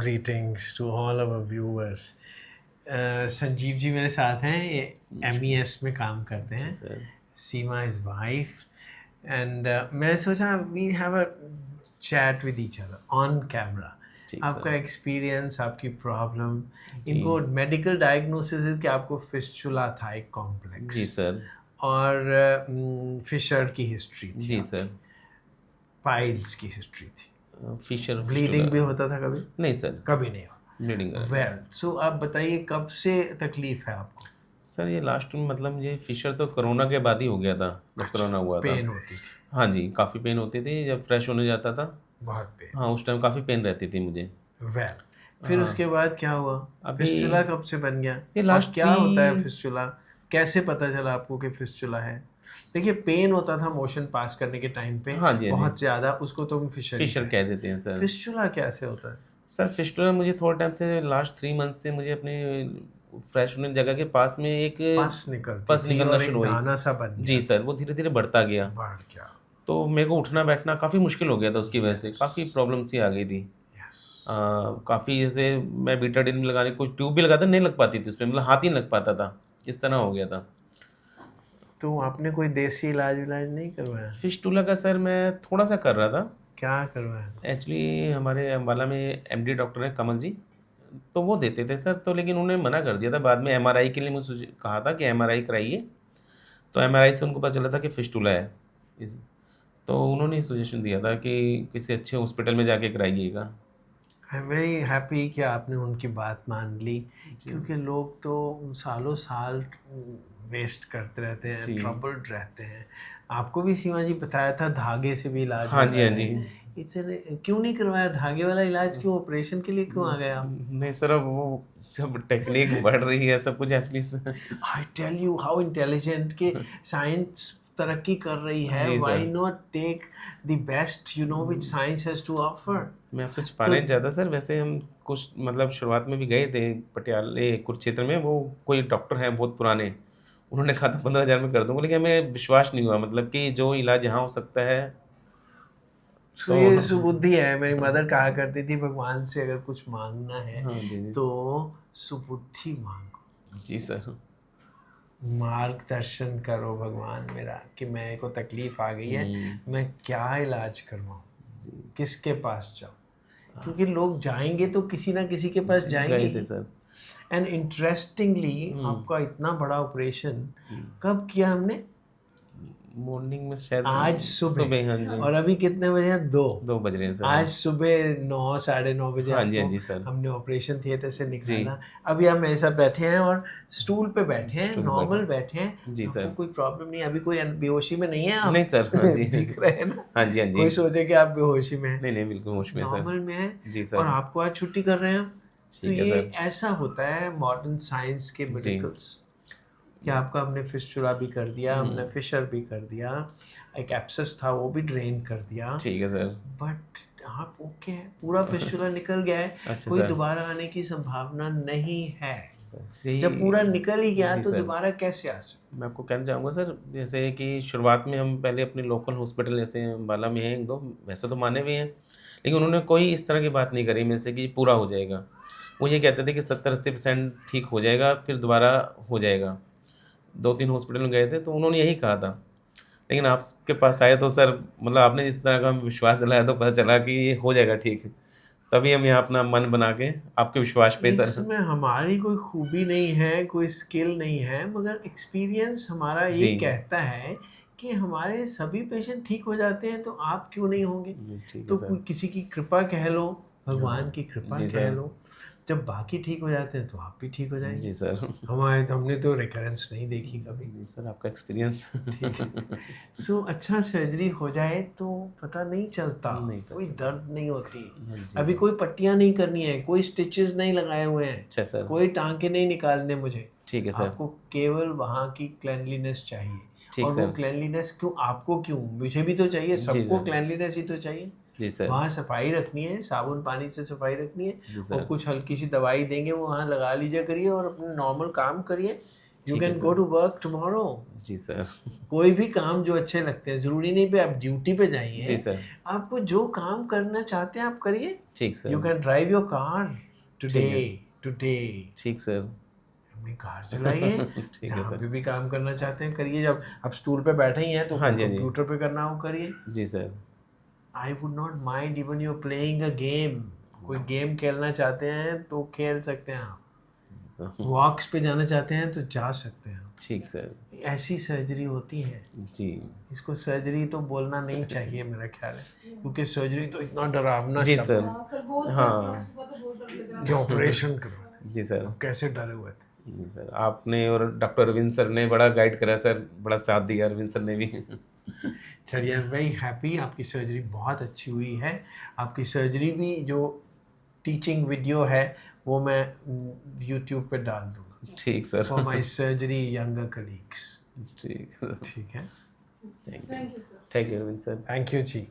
Greetings to all our viewers. Sanjeev ji मेरे साथ हैं, ये MES में काम करते जी हैं. Sir. Seema is wife and मैं सोचा we have a chat with each other on camera. ठीक आपका सर. एक्सपीरियंस, आपकी प्रॉब्लम, जी. इनको मेडिकल डायग्नोसिस है कि आपको फिस्चुला था एक जी कॉम्प्लेक्स सर. और फिशर की हिस्ट्री थी, जी आपकी सर. पाइल्स की हिस्ट्री थी. Fissure fistula. ब्लीडिंग भी होता था कभी? नहीं सर. कभी नहीं हुआ. ब्लीडिंग करा नहीं. वेल सो आप बताइए कब से तकलीफ है आपको? सर ये लास्ट में मतलब मुझे फिशर तो कोरोना के बाद ही हो गया था, जब कोरोना हुआ था. पेन होती थी? हाँ जी, काफ़ी पेन होती थी जब फ्रेश होने जाता था. बहुत पेन. हाँ, उस टाइम काफ़ी पेन रहती थी मुझे. वेल फिर हाँ. उसके बाद क्या हुआ? अभी फिस्टुला कब से बन गया? ये और लास्ट क्या होता है 3. फिस्टुला? कैसे पता चला आपको कि फिस्टुला है? देखिए पेन होता था मोशन पास करने के टाइम पे हाँ जी, हाँ जी. बहुत ज़्यादा, उसको तो हम फिशर फिशर कह देते हैं सर. फिस्टुला कैसे होता है? सर फिस्टुला मुझे थोड़ा टाइम से लास्ट 3 मंथ से मुझे अपने फ्रेश होने जगह के पास में एक पस निकलती पस थी निकलना और शुरू एक हुई. दाना सा बन जी गया. सर, वो धीरे-धीरे बढ़ता गया. बढ़ गया. तो मेरे को उठना बैठना काफ़ी मुश्किल हो गया था उसकी वजह से, काफ़ी प्रॉब्लम सी आ गई थी. यस. काफ़ी जैसे मैं बीटाडीन लगाने कोई ट्यूब भी लगाता नहीं लग पाती थी उसपे, मतलब हाथ ही नहीं लग पाता था, इस तरह हो गया था. तो आपने कोई देसी इलाज विलाज नहीं करवाया? फिस्टुला का सर मैं थोड़ा-सा कर रहा था. क्या करवाया? एक्चुअली हमारे अम्बाला में एमडी डॉक्टर हैं कमल जी, तो वो देते थे सर, तो लेकिन उन्होंने मना कर दिया था. बाद में एमआरआई के लिए मुझे कहा था कि एमआरआई कराइए, तो एमआरआई से उनको पता चला था कि फिस्टुला है. इस तो उन्होंने ही सजेशन दिया था कि किसी अच्छे हॉस्पिटल में जाके कराइएगा. आई एम वेरी हैप्पी कि आपने उनकी बात मान ली, जी. क्योंकि लोग तो सालों साल वेस्ट करते रहते हैं, जी. ट्रबल्ड रहते हैं. आपको भी सीमा जी बताया था धागे से भी इलाज हाँ होता जी, हाँ है. जी. इतने क्यों नहीं करवाया धागे वाला इलाज? क्यों ऑपरेशन के लिए क्यों आ गए आप? नहीं सर, अब वो जब टेक्निक बढ़ रही है सब कुछ एक्चुअली इसमें. I tell you how intelligent के साइंस तरक्की कर रही है. जी why sir. Not take the best which science has to offer? मैं आपसे छुपाने नहीं चाहता सर, वैसे हम कुछ मतलब शुरुआत में भी गए थे पटियाले कुरुक्षेत्र में, वो कोई डॉक्टर हैं बहुत पुराने, उन्होंने कहा था 15,000 में कर दूंगा, लेकिन हमें विश्वास नहीं हुआ, मतलब कि जो इलाज यहाँ हो सकता है. तो तो ये सुबुद्धि है. मेरी मदर कहा करती थी भगवान से अगर कुछ मांगना है हाँ जी. तो सुबुद्धि मांगो, जी सर. मार्गदर्शन करो भगवान मेरा कि मेरे को तकलीफ आ गई है, मैं क्या इलाज करवाऊँ, किसके पास जाऊँ? क्योंकि लोग जाएंगे तो किसी ना किसी के पास जाएंगे गए थे ही. सर. एंड इंटरेस्टिंगली आपका इतना बड़ा ऑपरेशन कब किया हमने? मॉर्निंग में शायद आज सुबह. हाँ जी. और अभी कितने बजे हैं? 2. 2 बज रहे हैं सर. आज सुबह 9 साढ़े 9 बजे हाँ जी, हाँ आपको जी सर. हमने ऑपरेशन थिएटर से जी. निकाला. अभी आप मेरे साथ बैठे हैं और स्टूल पे बैठे हैं, स्टूल पे नॉर्मल बैठे. बैठे हैं. जी आपको सर. कोई प्रॉब्लम नहीं है? अभी कोई बेहोशी में नहीं है आप? नहीं सर. हाँ जी. दिख रहे हैं ना? हाँ जी, हाँ जी. कोई सोचे कि आप बेहोशी में हैं. नहीं, नहीं, बिल्कुल होश में सर. नॉर्मल में है. जी और सर. आपको आज छुट्टी कर रहे हैं हम. तो ठीक है ये सर. ऐसा होता है मॉडर्न साइंस के जी. मेडिकल्स, कि आपका हमने फिस्टुला भी कर दिया, हमने फिशर भी कर दिया, एक एब्सेस था वो भी ड्रेन कर दिया. ठीक है सर. बट आप ओके है, पूरा फिस्टुला निकल गया है. अच्छा कोई सर. दोबारा आने की संभावना नहीं है. बस जी. जब पूरा निकल ही गया जी तो सर. दोबारा कैसे आ सकते? मैं आपको कहना चाहूँगा सर, जैसे कि शुरुआत में हम पहले अपने लोकल हॉस्पिटल जैसे अम्बाला में हैं 1-2, वैसे तो माने भी हैं, लेकिन उन्होंने कोई इस तरह की बात नहीं करी मेरे से कि पूरा हो जाएगा. वो ये कहते थे कि 70-80% ठीक हो जाएगा, फिर दोबारा हो जाएगा. 2-3 हॉस्पिटल में गए थे तो उन्होंने यही कहा था. लेकिन आपके पास आए तो सर, मतलब आपने जिस तरह का विश्वास दिलाया तो पता चला कि ये हो जाएगा ठीक. तभी हम यहाँ अपना मन बना के आपके विश्वास पे सर. इसमें हमारी कोई खूबी नहीं है, कोई स्किल नहीं है, मगर एक्सपीरियंस हमारा ये जी. कहता है कि हमारे सभी पेशेंट ठीक हो जाते हैं, तो आप क्यों नहीं होंगे? ठीक है तो सर. किसी की कृपा कह लो, भगवान हाँ. की कृपा जी कह सर. लो. जब बाकी ठीक हो जाते हैं तो आप भी ठीक हो जाएंगे. जी सर. हमने तो रिकरेंस नहीं देखी कभी. जी सर, आपका एक्सपीरियंस. ठीक है. सो अच्छा सर्जरी हो जाए तो पता नहीं चलता, नहीं पता कोई चलता. दर्द नहीं होती. हाँ जी. अभी कोई पट्टियाँ नहीं करनी है, कोई स्टिचेस नहीं लगाए हुए हैं, अच्छा सर. कोई टांके नहीं निकालने मुझे. ठीक है सर. आपको केवल वहाँ की क्लेanलीनेस चाहिए. ठीक और वो सर. क्लेanलीनेस क्यों, आपको क्यों, मुझे भी तो चाहिए, जी सबको सर. क्लेanलीनेस ही तो चाहिए. जी सर. वहाँ सफाई रखनी है, साबुन पानी से सफाई रखनी है, जी और सर. कुछ हल्की सी दवाई देंगे वो वहाँ लगा लीजिए करिए और अपना नॉर्मल काम करिए. यू ठीक है can sir. Go to work tomorrow. जी सर। कोई भी काम जो अच्छे लगते हैं, ज़रूरी नहीं पे आप ड्यूटी पे जी जाइए, सर। आपको जो काम करना चाहते हैं आप करिए। ठीक sir. You can drive your car today, ठीक है। टुडे ठीक सर। अपनी कार चलाइए। ठीक है जहाँ सर। पे भी काम करना चाहते हैं करिए। जब आप स्टूल पे बैठे ही हैं तो हाँ जी, हाँ जी। कंप्यूटर पे करना हो करिए। जी sir. I would not mind even you playing a game. कोई गेम खेलना चाहते हैं तो खेल सकते हैं आप। वॉक्स पे जाना चाहते हैं तो जा सकते हैं। ठीक सर। ऐसी सर्जरी होती है। जी। इसको सर्जरी तो बोलना नहीं चाहिए मेरा ख्याल है, क्योंकि सर्जरी तो इतना डरावना जी शब्द सर। है सर बहुत हाँ। कि ऑपरेशन करो। जी सर। अब कैसे डरे हुए थे। जी सर, आपने और डॉक्टर अरविंद सर ने बड़ा गाइड करा सर, बड़ा साथ दिया अरविंद सर ने भी। चलिए, आई एम वेरी हैप्पी। आपकी सर्जरी बहुत अच्छी हुई है। आपकी सर्जरी भी जो टीचिंग वीडियो है वो मैं यूट्यूब पे डाल दूँगा ठीक sir. For my surgery younger colleagues. ठीक है। ठीक है, thank you. Thank you sir. Thank you Arvind sir. Thank you ji.